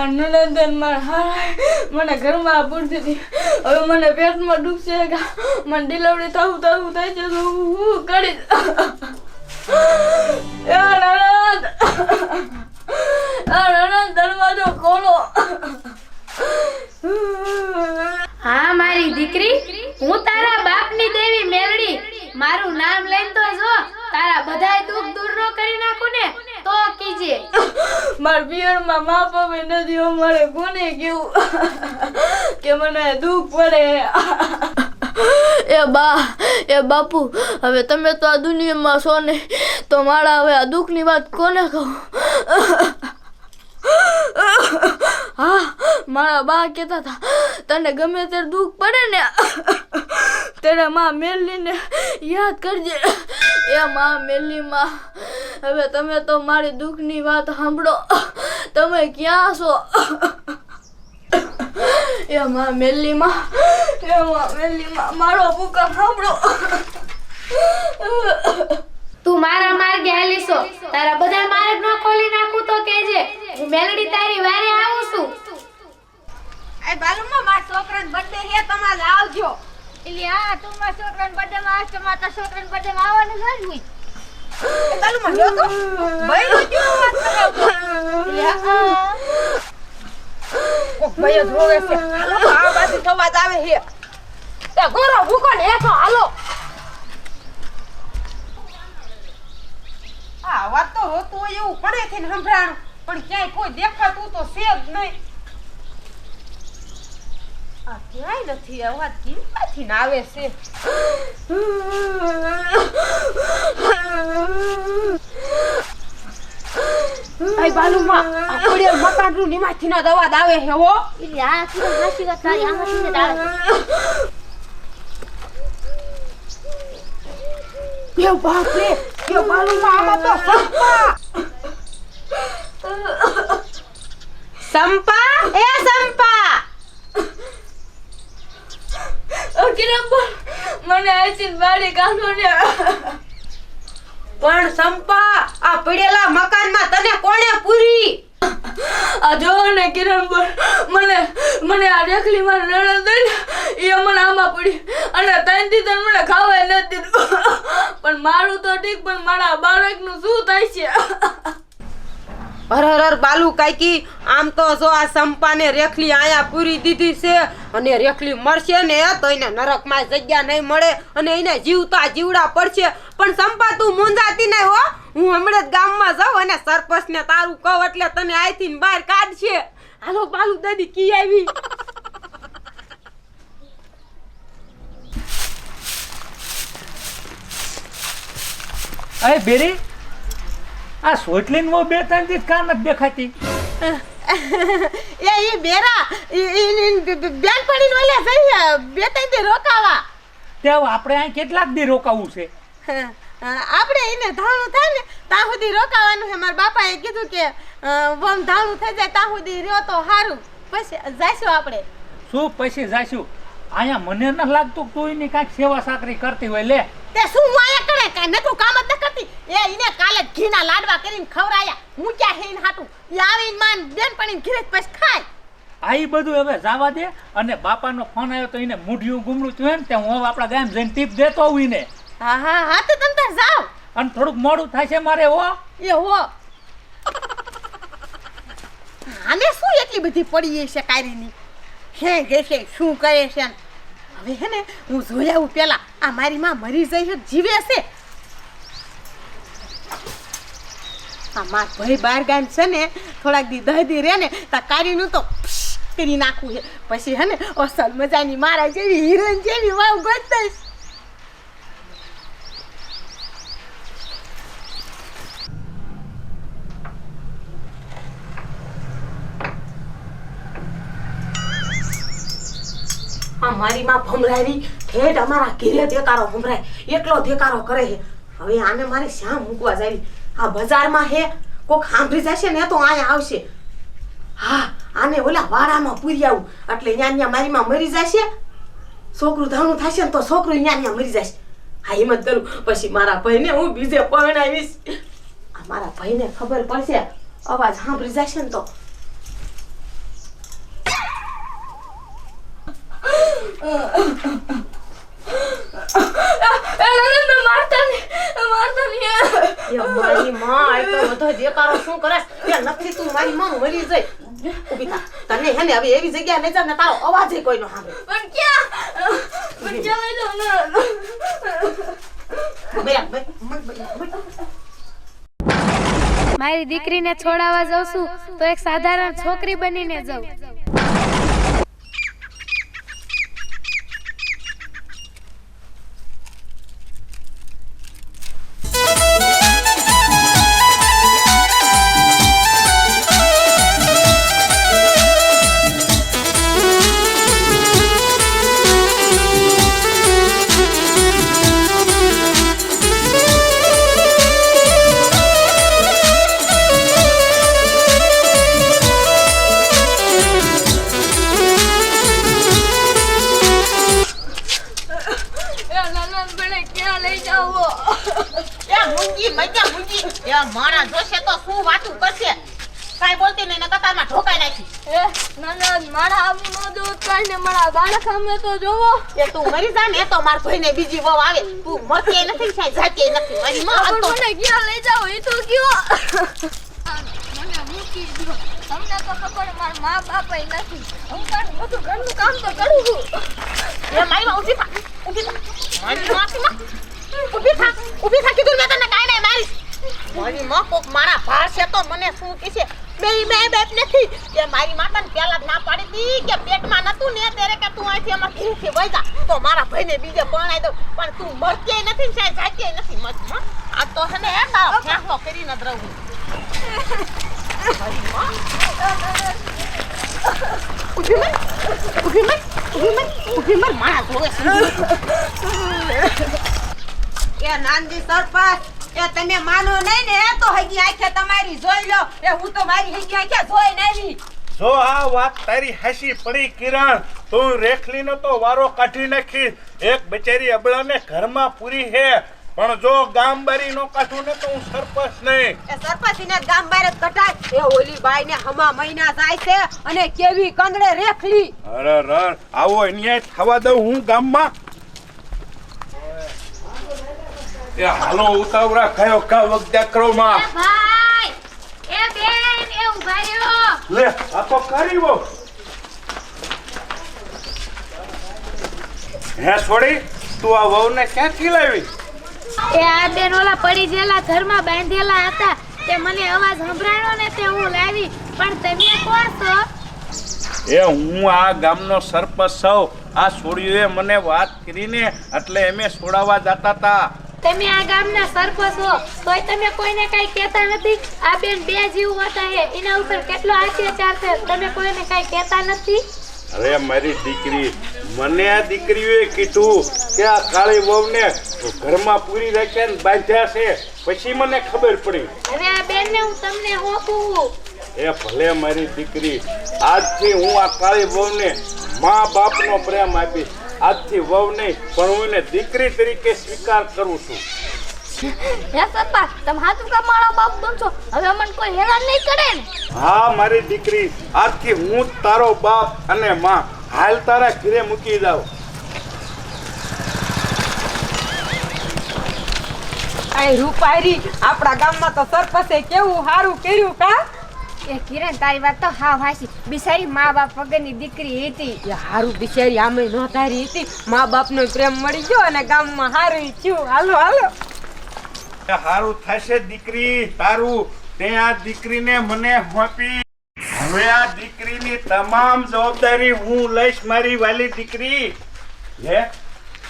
નણંદન મને ઘરમાં પૂરતી હતી હવે મને પેટમાં દુખશે મને ડિલિવરી થવું થાય છે તો હું કરી નણંદ દરવાજો ખોલો હા મારી દીકરી હું તારા બાપની દેવી મેલડી મારું નામ લઈને તો જો તારા બધાય દુઃખ દૂર નો કરી નાખું ને તો કીજે માર પિયરમાં મા બાપ નથી અમારે કોને કેવું કે મને દુઃખ પડે એ બાપુ હવે તમે તો આ દુનિયામાં છો ને તો મારા હવે આ દુઃખની વાત કોને કહું હા મારા બા કહેતા હતા તને ગમે ત્યારે દુઃખ પડે ને ત્યારે માં મેલીને યાદ કરજે એ માં મેલી માં હવે તમે તો મારી દુઃખની વાત સાંભળો તમે ક્યાં છો એ માં મેલી માં મારો પુકાર સાંભળો તું મારા માર્ગે હાલી છો તારા બધા માર્ગ નો ખોલી નાખું તો કેજે હું મેલડી તારી વારે આવું છું એ બાલુમાં માર છોકરાનો બર્થડે હે તમારે આવજો એટલે આ તું માર છોકરાનો બર્થડે માં આવશે મારા છોકરાનો બર્થડે માં આવવાનું જ હોય એ બાલુમાં લ્યો તો ભાઈ નો કેવો વાત કરે ઓ ભાઈ ધોવે છે હાલો આ બાજુ થવા જ આવે હે એ ગોરો ભૂકો ને એકો હાલો આ વાત તો હોતું હોય એવું પડે છે ને સંભળાણું પણ ક્યાંય કોઈ દેખાતું તો છે જ નહીં આ ક્યાંય નથી આ વાત ક્યાંથી આવે છે આઈ બાલુમાં આ પડેલ મકાનનું નીમાંથી નો અવાજ આવે છે હો એટલે આ તું હાસી વાત તારી આમાંથી ને તારે એ બાપ રે એ બાલુમાં આમાં તો સંપા એ સંપા મને આઈથી બારી કાઢો ને પણ સંપા આ પડેલા મકાનમાં તને કોણે પૂરી આ જો ને કિરણ મને આ રેખલી માં નણંદ ને એ મને આમાં પડી અને ત્યાંથી તને મને ખાવાય નથી દીધું પણ મારું તો ઠીક પણ મારા બાળકનું શું થાય છે હર બાલુ કાકી આમ તો જો આ સંપાને રેખલી આયા પૂરી દીધી છે અને રેખલી મરશે ને તો એને નરકમાં જગ્યા નહીં મળે અને એને જીવતા જીવડા પડશે પણ સંપા તું મૂંઝાતી નહીં હો હું હમણાં જ ગામમાં જાઉં અને સરપંચને તારું કહું એટલે તને આઈથી બહાર કાઢશે હાલો બાલુ દાદી કી આવી અરે બેરી આ સોટલીન વો બે ત્રણ દિવસ કામ નથી દેખાતી એ બેરા બેન પડીને ઓલે જઈએ બે ત્રણ દી રોકાવા તે આપણે અહીં કેટલાક દી રોકાવું છે આપણે એને ધાણું થાય ને ત્યાં સુધી રોકાવાનું છે મારા બાપાએ કીધું કે વમ ધાણું થઈ જાય ત્યાં સુધી રહ્યો તો સારું પછી જઈશું આપણે શું પછી જાશું અહીંયા મને ન લાગતું તું એની કાંઈક સેવા સાકરી કરતી હોય લે તે શું હું આયા કરે કાંઈ નતું કામ જ ન કરતી એ એને કાલે જ ઘીના લાડવા કરીને ખવરાયા હું ક્યાં હેઈને હાટું એ આવીને માન બેન પડીને ઘીરે પછી ખાય આ ઈ બધું હવે જવા દે અને બાપાનો ફોન આવ્યો તો એને મૂઢિયું ગુમડું થયું ને તે હું હવે આપણા ગામ જઈને ટીપ દેતો હોઉં એને હા તો તમે તાર જાઓ અને થોડુંક મોડું થાય છે મારે હો એ હો આને શું એટલી બધી પડી છે કારીની હે ગે છે શું કરે છે હવે હે ને હું જોઈ આવું પેલા આ મારી માં મરી જઈ છે જીવે છે આ માર ભાઈ બાર ગામ છે ને થોડાક દી દહદી રહે ને તા કારીનું તો કરી નાખું છે પછી હે ને અસલ મજાની મારા જેવી હિરોઈન જેવી વાવ ગોતઈશ મારી માં ભમરાવી ઠેઠ અમારા ઘેરે દેકારો ભમરાય એટલો દેકારો કરે છે હવે આને મારે શ્યામ મૂકવા જાવી આ બજારમાં હે કોક સાંભળી જશે ને તો અહીંયા આવશે હા આને ઓલા વાડામાં પૂરી આવું એટલે અહીંયા મારી માં મરી જશે છોકરું ધાણું થશે ને તો છોકરું અહીંયા મરી જશે હા હિંમત કરું પછી મારા ભાઈને હું બીજે પરણાવીશ આ મારા ભાઈને ખબર પડશે અવાજ સાંભળી જશે ને તો મારતા નહીં એ મારી માં આટલો બધો દેકારો શું કરે એ નથી તું મારી માં મરી જાય ઊભી થા તને હે ને હવે એવી જગ્યાએ લઈ જા ને તારો અવાજ કોઈ નો સાંભળે પણ ક્યાં લઈ જાઓ મારી દીકરીને છોડાવવા જાઉં છું તો એક સાધારણ છોકરી બનીને જાઉં. માણા જોશે તો શું વાતું કરશે કાઈ બોલતી નહીં ને કતારમાં ઠોકાઈ નાખી મારા આવું ન જોત કાઈને મારા બાળક અમે તો જોવો એ તું મરી જા ને તો માર ભાઈને બીજી વહુ આવે તું મરતી નથી સાઈ જાતી નથી મારી માં તો મને ક્યાં લઈ જાઓ એ તો કયો મને મૂકી દો તમને તો ખબર મારા મા બાપ નથી હું કાન બધું ઘરનું કામ તો કરું છું એ મારી માં ઊભી થા મારી માં ઊભી થા કીધું મેં તને કાઈ નહીં મારીશ મારી માં કોક મારા ભાષે તો મને શું કહેશે બે બાપ નથી કે મારી માતાને પહેલા જ ના પાડી દી કે પેટમાં નતું ને ત્યારે કે તું અહીંથી અમાર ઘરેથી વઈ જા તો મારા ભાઈને બીજે પરણાઈ દઉં પણ તું મરતી નથી ને જાતી નથી મત આ તો હે ને તારો ફેંસલો કરીને જ રહું મારી માં ઊભી મર મારા જોવે એ નાનજી સરપંચ એ તમે માનો નહીં ને તો હગી આંખે તમારી જોઈ લો એ હું તો મારી હગી આંખે જોઈ નહીં જો આ વાત તારી હાસી પડી કિરણ તું રેખલીનો તો વારો કાઢી નાખી એક બિચારી અબળાને ઘરમાં પૂરી હે પણ જો ગામ બારી નો કાઢું ને તો હું સરપંચ નહીં એ સરપંચ ને ગામ બહાર જ કટાય એ ઓલી બાઈ ને હમા મહિના જાય છે અને કેવી કંદડે રેખલી અરે ર આવો અન્યાય થવા દઉં હું ગામમાં એ હાલો ઉતાવળા કયો કા વગદ્યા કરો માં ભાઈ એ બેન એ ઉભા રહ્યો. લે આ તો કરી વો હે છોડી તું આ વહુને ક્યાંથી લાવી એ આ બેન ઓલા પડી ગયેલા ઘરમાં બાંધેલા હતા તે મને અવાજ સંભળાયો ને તે હું લાવી પણ તમે કોણ છો? એ હું આ ગામનો સરપંચ છું આ છોડીઓએ મને વાત કરીને એટલે અમે છોડાવવા જતા હતા તમે આ ગામના સરપંચ છો તોય તમે કોઈને કઈ કહેતા નથી. આ બેન બે જીવ હતા હે એના ઉપર કેટલો અત્યાચાર છે તમે કોઈને કઈ કહેતા નથી. અરે મારી દીકરી મને આ દીકરીઓએ કીધું કે આ કાળી વહુને ઘરમાં પૂરી રાખ્યા ને બાંધ્યા છે પછી મને ખબર પડી. હવે આ બેનને હું તમને હોપું. એ ભલે મારી દીકરી આજથી હું આ કાળી વહુને મા બાપનો પ્રેમ આપીશ આજથી વહુ નહીં પણ હું એને દીકરી તરીકે સ્વીકાર કરું છું. હે સરપંચ તમે હાથું કામ મારા બાપ બનશો હવે અમને કોઈ હેરાન નહીં કરે ને હા મારી દીકરી આજથી હું જ તારો બાપ અને માં હાલ તારા ઘરે મૂકી જાઉં. આઈ રૂપારી આપણા ગામમાં તો સરપંચે કેવું સારું કર્યું કા એ કિરણ તારી વાત તો હાવ હાસી બિચારી મા બાપ વગરની દીકરી હતી એ હારું બિચારી આમે ન ધારી હતી મા બાપનો પ્રેમ મળી ગયો અને ગામમાં હારું થયું હાલો હાલો હારું થશે દીકરી તારું તે આ દીકરીને મને સોંપી હવે આ દીકરીની તમામ જવાબદારી હું લઈશ મારી વાલી દીકરી. લે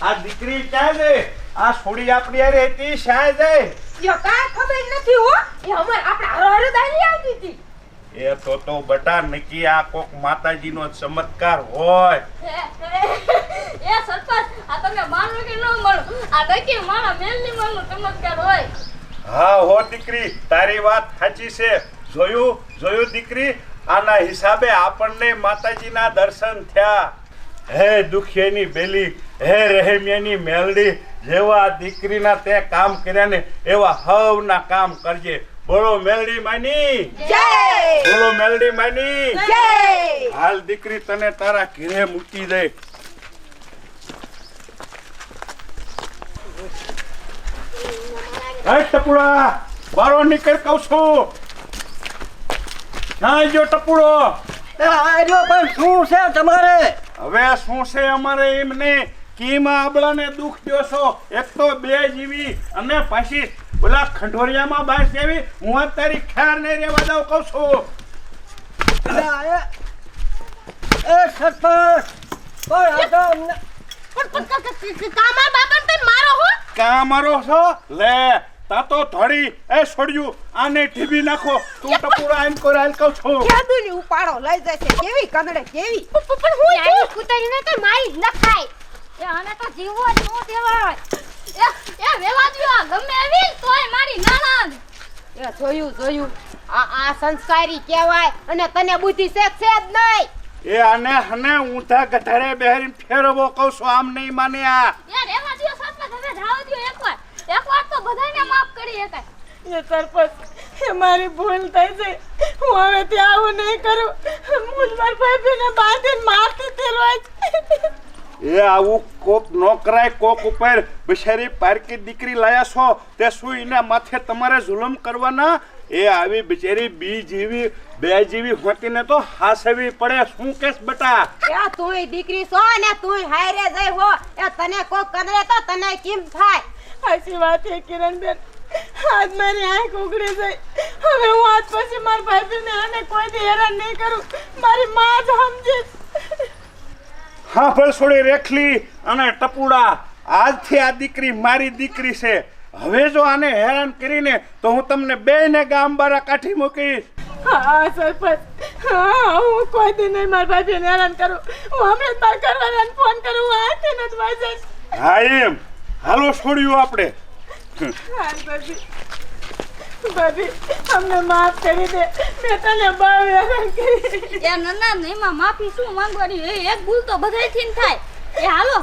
આ દીકરી ક્યાં જાય આ છોડી આપણી હારે હતી શાય જાય યો કાઈ ખબર નથી હો એ અમાર આપણા હરહર દાલી આવતી હતી એ તો બટા નક્કી આ કોક માતાજીનો ચમત્કાર હોય. એ સરપંચ આ તમે માનો કે ન માનો આ નક્કી મારા મેલની માનો ચમત્કાર હોય. હા હો દીકરી તારી વાત સાચી છે. જોયું દીકરી આના હિસાબે આપણને માતાજીના દર્શન થયા. હે દુખિયાની બેલી હે રહેમિયાની મેલડી જેવા દીકરીના તે કામ કર્યા ને એવા હવના કામ કરજે. બોલો મેલડી માની જય બોલો મેલડી માની જય હાલ દીકરી તને તારા ઘરે મૂકી દે. હે ટપુડા બારો નીકળ કહું છું ક્યાં ગયો ટપુડો પણ શું છે તમારે? હવે શું છે અમારે એમ નહીં કીમાં આબળાને દુઃખ દ્યો છો એક તો બે જીવી અને પાછી ઓલા ખંડોરિયામાં બાસ જેવી હું આ તારી ખેર નહીં રહેવા દઉં કહું છું એ સરપંચ પણ આ તો અમને કામા બાપા તે મારો હો ક્યાં મારો છો લે તા તો ધડી એ છોડ્યું આને ટીવી નાખો તું ટપુડા એમ કોર હાલ કહું છું કેદુની ઉપાડો લઈ જશે કેવી કંદડે કેવી પણ હું આની કુતરીને તો મારી જ નખાય એ આને તો જીવવો જ નો દેવાય એ વેવા દ્યો ગમે એવી તોય મારી નાના એ જોયું આ સંસ્કારી કહેવાય અને તને બુદ્ધિ છે જ નહીં એ આને હને ઊંધા ગધાડે બેહરીને ફેરવો કહું છું આમ નહીં માને આ એ રેવા દ્યો સરપંચ હવે જાવ દ્યો એકવાર તો બધાને માફ કરી શકાય એ સરપંચ એ મારી ભૂલ થઈ છે હું હવે ત્યાં આવું નહીં કરું હું મારી ભાભીને બાંધીને મારતી હતી રોજ એ આવું કોક નો કરાય કોક ઉપર બિચારી પારકી દીકરી લાયા છો તે શું એના માથે તમારે જુલમ કરવાના એ આવી બિચારી બી જેવી બે જેવી હોતીને તો હાસવી પડે શું કેસ બેટા એ તુંય દીકરી છો ને તુંય હારે જઈ હો એ તને કોક કંદડે તો તને કેમ થાય સાચી વાત છે કિરણબેન આજ મારી આંખ ઉઘડી ગઈ હવે હું આજ પછી મારી ભાભીને આને કોઈ દી હેરાન નહીં કરું મારી માં જ સમજે હા ભલ છોડી રેખલી અને ટપુડા આજથી આ દીકરી મારી દીકરી છે હવે જો આને હેરાન કરીને તો હું તમને બેયને ગામ બારા કાઢી મૂકીશ હા સરપંચ હા હું કોઈ દી નહીં મારી ભાભીને હેરાન કરું હું હમણાં તાર કરવાને ફોન કરું હું આથી નથી વાઈ જઈશ હા એમ હાલો છોડ્યું આપણે હા ભાભી અમને માફ કરી દે મેં તને બહુ હેરાન કરી એ નના એમાં માફી શું માંગવાની એક ભૂલ તો બધાયથી થાય એ હાલો